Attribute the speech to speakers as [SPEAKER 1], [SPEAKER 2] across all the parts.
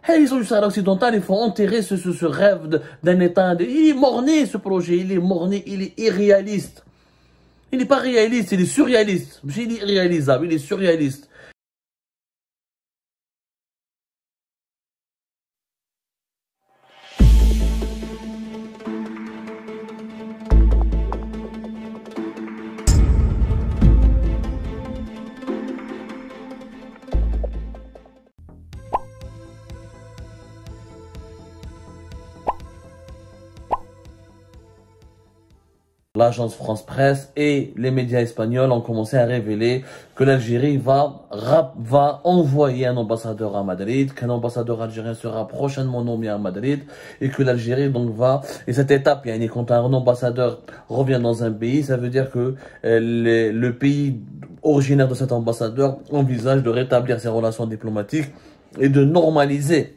[SPEAKER 1] Hey, ils sont du Sahara occidental, il faut enterrer ce rêve d'un État. Il est mort-né, ce projet, il est mort-né, il est irréaliste. Il n'est pas réaliste, il est surréaliste. Il est irréalisable, il est surréaliste. L'agence France Presse et les médias espagnols ont commencé à révéler que l'Algérie va envoyer un ambassadeur à Madrid, qu'un ambassadeur algérien sera prochainement nommé à Madrid et que l'Algérie donc et cette étape, quand un ambassadeur revient dans un pays, ça veut dire que le pays originaire de cet ambassadeur envisage de rétablir ses relations diplomatiques et de normaliser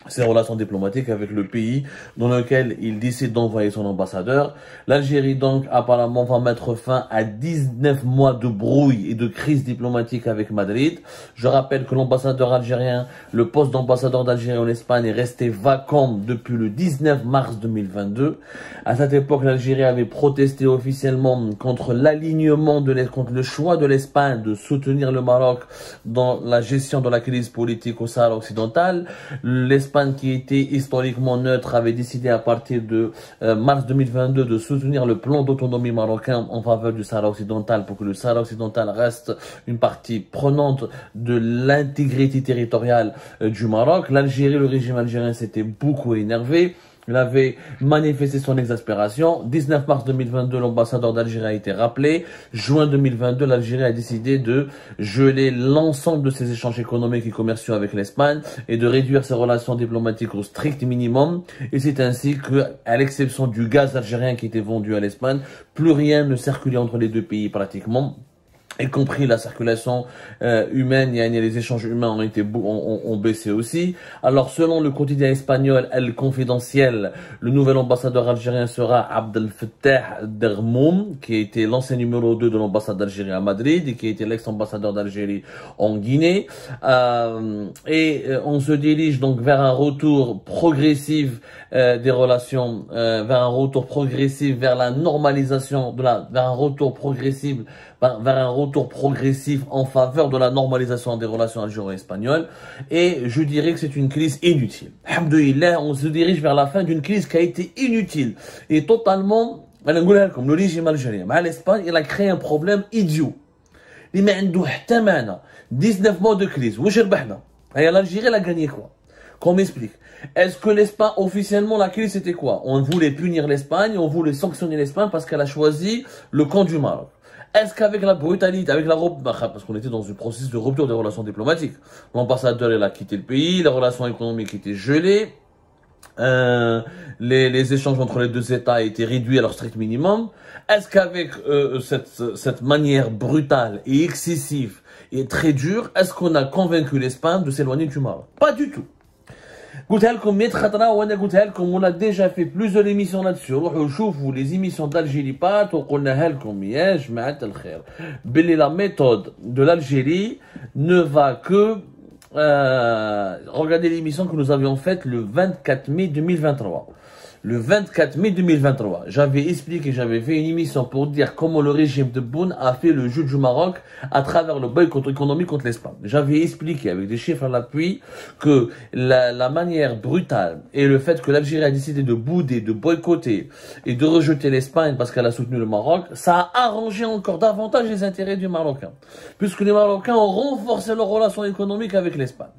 [SPEAKER 1] ses relations diplomatiques avec le pays dans lequel il décide d'envoyer son ambassadeur. L'Algérie donc apparemment va mettre fin à 19 mois de brouille et de crise diplomatique avec Madrid. Je rappelle que l'ambassadeur algérien, le poste d'ambassadeur d'Algérie en Espagne est resté vacant depuis le 19 mars 2022. À cette époque, l'Algérie avait protesté officiellement contre l'alignement contre le choix de l'Espagne de soutenir le Maroc dans la gestion de la crise politique au Sahara occidental. L'Espagne, qui était historiquement neutre, avait décidé à partir de mars 2022 de soutenir le plan d'autonomie marocain en faveur du Sahara occidental pour que le Sahara occidental reste une partie prenante de l'intégrité territoriale du Maroc. L'Algérie, le régime algérien s'était beaucoup énervé. Il avait manifesté son exaspération. 19 mars 2022, l'ambassadeur d'Algérie a été rappelé. Juin 2022, l'Algérie a décidé de geler l'ensemble de ses échanges économiques et commerciaux avec l'Espagne et de réduire ses relations diplomatiques au strict minimum. Et c'est ainsi que, à l'exception du gaz algérien qui était vendu à l'Espagne, plus rien ne circulait entre les deux pays pratiquement, y compris la circulation humaine. Les échanges humains ont baissé aussi. Alors, selon le quotidien espagnol El Confidenciel, le nouvel ambassadeur algérien sera Abdel Fattah Dermoum, qui a été l'ancien numéro 2 de l'ambassade d'Algérie à Madrid et qui a été l'ex-ambassadeur d'Algérie en Guinée. On se dirige donc vers un retour progressif des relations, vers un retour progressif vers la normalisation vers un retour progressif en faveur de la normalisation des relations algéro-espagnoles. Et je dirais que c'est une crise inutile. Alhamdoulilah, on se dirige vers la fin d'une crise qui a été inutile et totalement, comme le régime algérien, l'Espagne, il a créé un problème idiot. Il m'a 19 mois de crise. L'Algérie, elle a gagné quoi? Qu'on m'explique. Est-ce que l'Espagne, officiellement, la crise, c'était quoi? On voulait punir l'Espagne, on voulait sanctionner l'Espagne parce qu'elle a choisi le camp du Maroc. Est-ce qu'avec la brutalité, parce qu'on était dans un processus de rupture des relations diplomatiques, l'ambassadeur, il a quitté le pays, les relations économiques étaient gelées, les échanges entre les deux États étaient réduits à leur strict minimum. Est-ce qu'avec cette manière brutale et excessive et très dure, est-ce qu'on a convaincu l'Espagne de s'éloigner du Maroc? Pas du tout. On a déjà fait plusieurs émissions là-dessus. Les émissions d'Algérie Pat, la méthode de l'Algérie ne va que regardez l'émission que nous avions faite le 24 mai 2023. Le 24 mai 2023, j'avais expliqué, j'avais fait une émission pour dire comment le régime de Boun a fait le jeu du Maroc à travers le boycott économique contre l'Espagne. J'avais expliqué avec des chiffres à l'appui que la manière brutale et le fait que l'Algérie a décidé de bouder, de boycotter et de rejeter l'Espagne parce qu'elle a soutenu le Maroc, ça a arrangé encore davantage les intérêts du Marocain. Puisque les Marocains ont renforcé leurs relations économiques avec l'Espagne.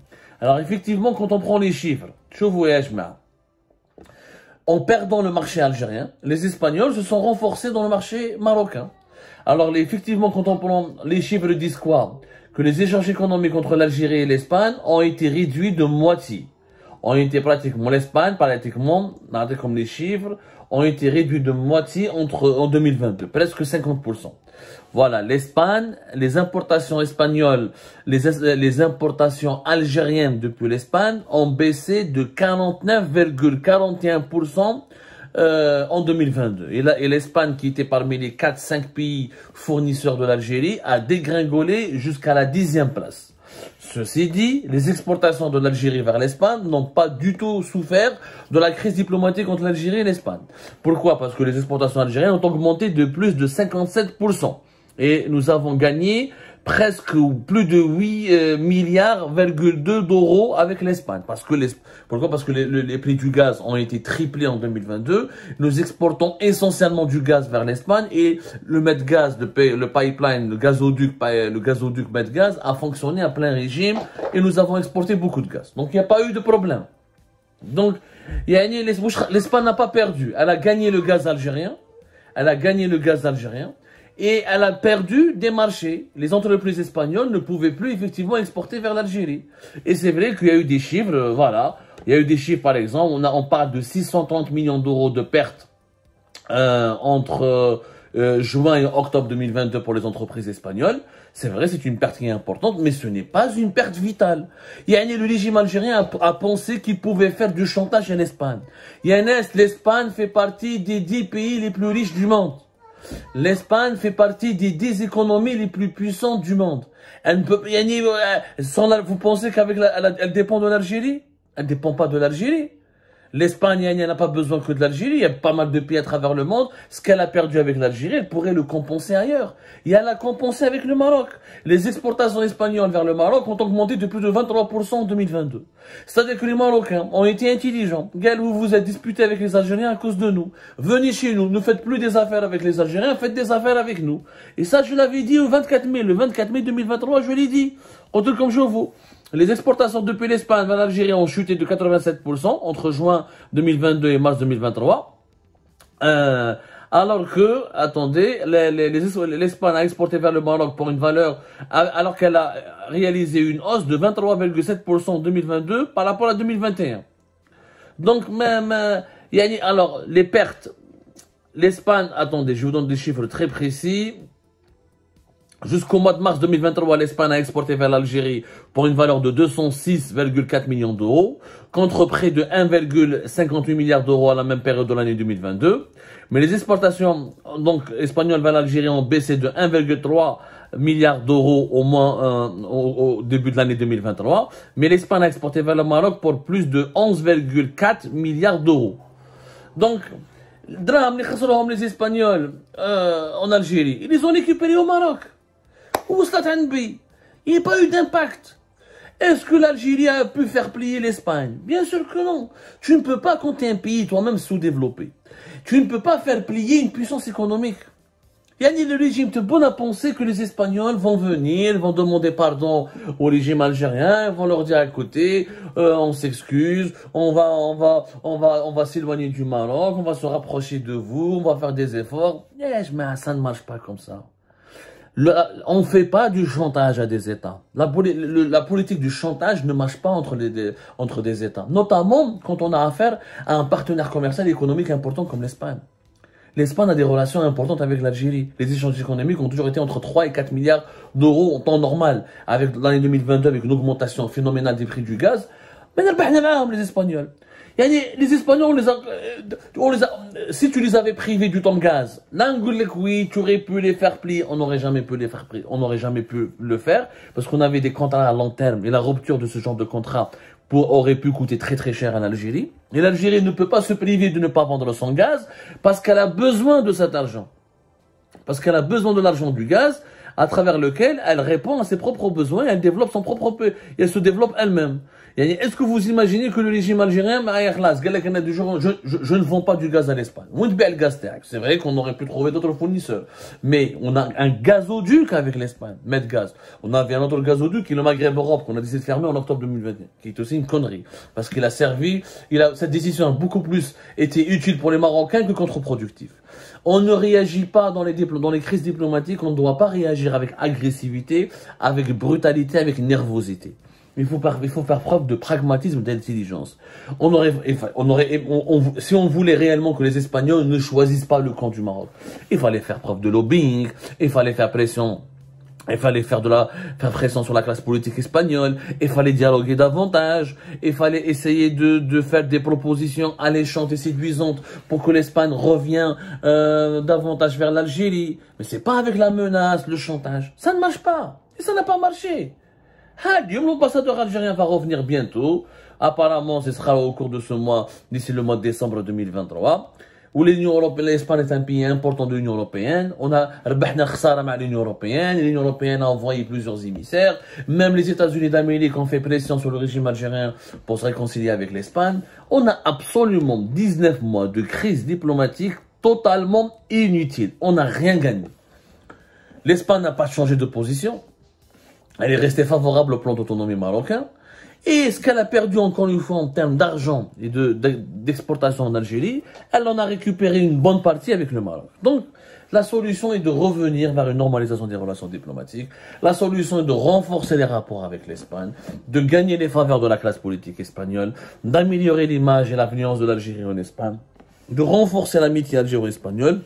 [SPEAKER 1] Alors effectivement, quand on prend les chiffres, en perdant le marché algérien, les Espagnols se sont renforcés dans le marché marocain. Alors, effectivement, quand on prend les chiffres disent quoi? Que les échanges économiques entre l'Algérie et l'Espagne ont été réduits de moitié. L'Espagne, comme les chiffres, ont été réduits de moitié en 2022, presque 50%. Voilà, l'Espagne, les importations espagnoles, les importations algériennes depuis l'Espagne ont baissé de 49,41% en 2022. Et l'Espagne, qui était parmi les 4-5 pays fournisseurs de l'Algérie, a dégringolé jusqu'à la 10e place. Ceci dit, les exportations de l'Algérie vers l'Espagne n'ont pas du tout souffert de la crise diplomatique entre l'Algérie et l'Espagne. Pourquoi? Parce que les exportations algériennes ont augmenté de plus de 57%. Et nous avons gagné presque plus de 8 milliards d'euros avec l'Espagne. Pourquoi? Parce que les prix du gaz ont été triplés en 2022. Nous exportons essentiellement du gaz vers l'Espagne et le Medgaz, le pipeline, le gazoduc Medgaz a fonctionné à plein régime et nous avons exporté beaucoup de gaz. Donc il n'y a pas eu de problème. Donc l'Espagne n'a pas perdu. Elle a gagné le gaz algérien. Et elle a perdu des marchés. Les entreprises espagnoles ne pouvaient plus effectivement exporter vers l'Algérie. Et c'est vrai qu'il y a eu des chiffres, voilà. Il y a eu des chiffres, par exemple, on parle de 630 millions d'euros de pertes entre juin et octobre 2022 pour les entreprises espagnoles. C'est vrai, c'est une perte qui est importante, mais ce n'est pas une perte vitale. Le régime algérien a pensé qu'il pouvait faire du chantage à l'Espagne. L'Espagne fait partie des 10 pays les plus riches du monde. L'Espagne fait partie des 10 économies les plus puissantes du monde. Elle ne peut, vous pensez elle dépend de l'Algérie? Elle ne dépend pas de l'Algérie. L'Espagne, elle n'a pas besoin que de l'Algérie. Il y a pas mal de pays à travers le monde. Ce qu'elle a perdu avec l'Algérie, elle pourrait le compenser ailleurs. Et elle a compensé avec le Maroc. Les exportations espagnoles vers le Maroc ont augmenté de plus de 23% en 2022. C'est-à-dire que les Marocains ont été intelligents. Gal, vous vous êtes disputés avec les Algériens à cause de nous. Venez chez nous. Ne faites plus des affaires avec les Algériens. Faites des affaires avec nous. Et ça, je l'avais dit au 24 mai. Le 24 mai 2023, je l'ai dit. Autant comme je vous. Les exportations depuis l'Espagne vers l'Algérie ont chuté de 87% entre juin 2022 et mars 2023. Alors que, attendez, l'Espagne a exporté vers le Maroc pour une valeur, alors qu'elle a réalisé une hausse de 23,7% en 2022 par rapport à 2021. Donc, alors, les pertes, l'Espagne, attendez, je vous donne des chiffres très précis. Jusqu'au mois de mars 2023, l'Espagne a exporté vers l'Algérie pour une valeur de 206,4 millions d'euros, contre près de 1,58 milliard d'euros à la même période de l'année 2022. Mais les exportations espagnoles vers l'Algérie ont baissé de 1,3 milliard d'euros au début de l'année 2023. Mais l'Espagne a exporté vers le Maroc pour plus de 11,4 milliards d'euros. Donc, les Espagnols en Algérie, ils les ont récupérés au Maroc. Il n'y a pas eu d'impact. Est-ce que l'Algérie a pu faire plier l'Espagne? Bien sûr que non. Tu ne peux pas, quand tu es un pays toi-même sous-développé, tu ne peux pas faire plier une puissance économique. Le régime te bonne à penser que les Espagnols vont venir, vont demander pardon au régime algérien, vont leur dire écoutez, on s'excuse, on va s'éloigner du Maroc, on va se rapprocher de vous, on va faire des efforts. Mais ça ne marche pas comme ça. On ne fait pas du chantage à des États. La politique du chantage ne marche pas entre des États. Notamment quand on a affaire à un partenaire commercial et économique important comme l'Espagne. L'Espagne a des relations importantes avec l'Algérie. Les échanges économiques ont toujours été entre 3 et 4 milliards d'euros en temps normal. Avec l'année 2022, avec une augmentation phénoménale des prix du gaz. Mais les Espagnols. Les Espagnols, si tu les avais privés du temps de gaz, là, oui, tu aurais pu les faire plier. On n'aurait jamais pu le faire parce qu'on avait des contrats à long terme et la rupture de ce genre de contrat aurait pu coûter très très cher à l'Algérie. Et l'Algérie ne peut pas se priver de ne pas vendre son gaz parce qu'elle a besoin de cet argent. Parce qu'elle a besoin de l'argent du gaz à travers lequel elle répond à ses propres besoins, elle développe son propre pays, et elle se développe elle-même. Est-ce que vous imaginez que le régime algérien, je ne vends pas du gaz à l'Espagne. C'est vrai qu'on aurait pu trouver d'autres fournisseurs. Mais on a un gazoduc avec l'Espagne, Medgaz. On avait un autre gazoduc qui est le Maghreb Europe, qu'on a décidé de fermer en octobre 2021, qui est aussi une connerie. Parce qu'il a servi, cette décision a beaucoup plus été utile pour les Marocains que contre-productive. On ne réagit pas dans les crises diplomatiques, on ne doit pas réagir avec agressivité, avec brutalité, avec nervosité. Il faut faire preuve de pragmatisme, d'intelligence. Si on voulait réellement que les Espagnols ne choisissent pas le camp du Maroc, il fallait faire preuve de lobbying, il fallait faire pression. Il fallait faire pression sur la classe politique espagnole, il fallait dialoguer davantage, il fallait essayer de faire des propositions alléchantes et séduisantes pour que l'Espagne revienne davantage vers l'Algérie. Mais c'est pas avec la menace, le chantage. Ça ne marche pas. Et ça n'a pas marché. L'ambassadeur algérien va revenir bientôt. Apparemment, ce sera au cours de ce mois, d'ici le mois de décembre 2023. Où l'Union européenne, l'Espagne est un pays important de l'Union européenne. On a l'Union européenne. L'Union européenne a envoyé plusieurs émissaires. Même les États-Unis d'Amérique ont fait pression sur le régime algérien pour se réconcilier avec l'Espagne. On a absolument 19 mois de crise diplomatique totalement inutile. On n'a rien gagné. L'Espagne n'a pas changé de position. Elle est restée favorable au plan d'autonomie marocain. Et ce qu'elle a perdu encore une fois en termes d'argent et d'exportation en Algérie, elle en a récupéré une bonne partie avec le Maroc. Donc, la solution est de revenir vers une normalisation des relations diplomatiques. La solution est de renforcer les rapports avec l'Espagne, de gagner les faveurs de la classe politique espagnole, d'améliorer l'image et l'influence de l'Algérie en Espagne, de renforcer l'amitié algéro-espagnole,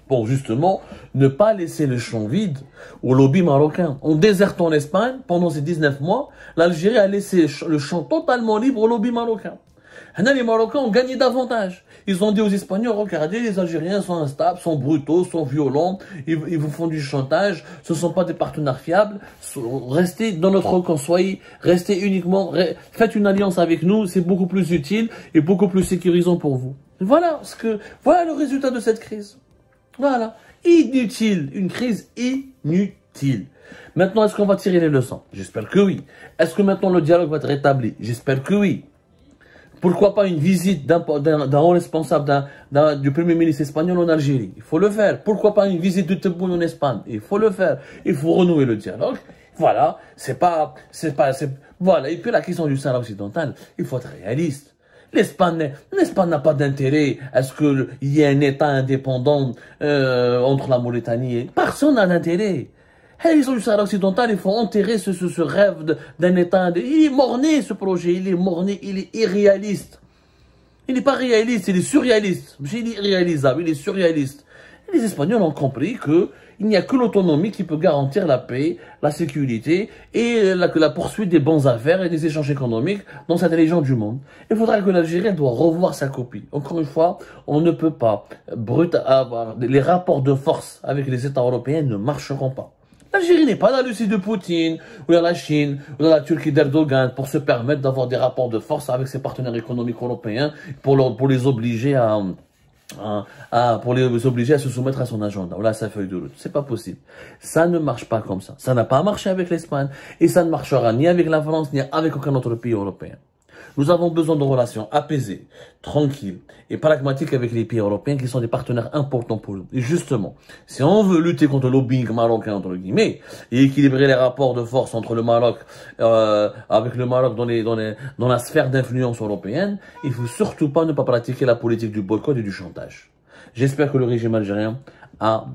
[SPEAKER 1] pour justement ne pas laisser le champ vide au lobby marocain. En désertant l'Espagne, pendant ces 19 mois, l'Algérie a laissé le champ totalement libre au lobby marocain. Les Marocains ont gagné davantage. Ils ont dit aux Espagnols, regardez, les Algériens sont instables, sont brutaux, sont violents, ils vous font du chantage, ce ne sont pas des partenaires fiables, restez dans notre camp, restez uniquement, faites une alliance avec nous, c'est beaucoup plus utile et beaucoup plus sécurisant pour vous. Voilà le résultat de cette crise. Voilà, inutile, une crise inutile. Maintenant, est-ce qu'on va tirer les leçons? J'espère que oui. Est-ce que maintenant le dialogue va être rétabli? J'espère que oui. Pourquoi pas une visite d'un haut responsable du Premier ministre espagnol en Algérie? Il faut le faire. Pourquoi pas une visite de Tebboune en Espagne? Il faut le faire. Il faut renouer le dialogue. Voilà, voilà. Et puis la question du Sahara occidental, il faut être réaliste. L'Espagne n'a pas d'intérêt à ce qu'il y ait un État indépendant entre la Mauritanie et... Personne n'a d'intérêt. Ils sont du Sahara occidental, il faut enterrer ce rêve d'un État indépendant. Il est morné ce projet, il est morné, il est irréaliste. Il n'est pas réaliste, il est surréaliste. Il est irréalisable, il est surréaliste. Et les Espagnols ont compris que il n'y a que l'autonomie qui peut garantir la paix, la sécurité et la poursuite des bonnes affaires et des échanges économiques dans cette région du monde. Il faudra que l'Algérie doit revoir sa copie. Encore une fois, on ne peut pas avoir les rapports de force avec les États européens ne marcheront pas. L'Algérie n'est pas la Russie de Poutine, ou la Chine, ou la Turquie d'Erdogan pour se permettre d'avoir des rapports de force avec ses partenaires économiques européens pour les obliger à se soumettre à son agenda, ou à sa feuille de route. C'est pas possible. Ça ne marche pas comme ça. Ça n'a pas marché avec l'Espagne, et ça ne marchera ni avec la France, ni avec aucun autre pays européen. Nous avons besoin de relations apaisées, tranquilles et pragmatiques avec les pays européens qui sont des partenaires importants pour nous. Et justement, si on veut lutter contre le lobbying marocain, entre guillemets, et équilibrer les rapports de force entre le Maroc, avec le Maroc dans la sphère d'influence européenne, il faut surtout pas ne pas pratiquer la politique du boycott et du chantage. J'espère que le régime algérien a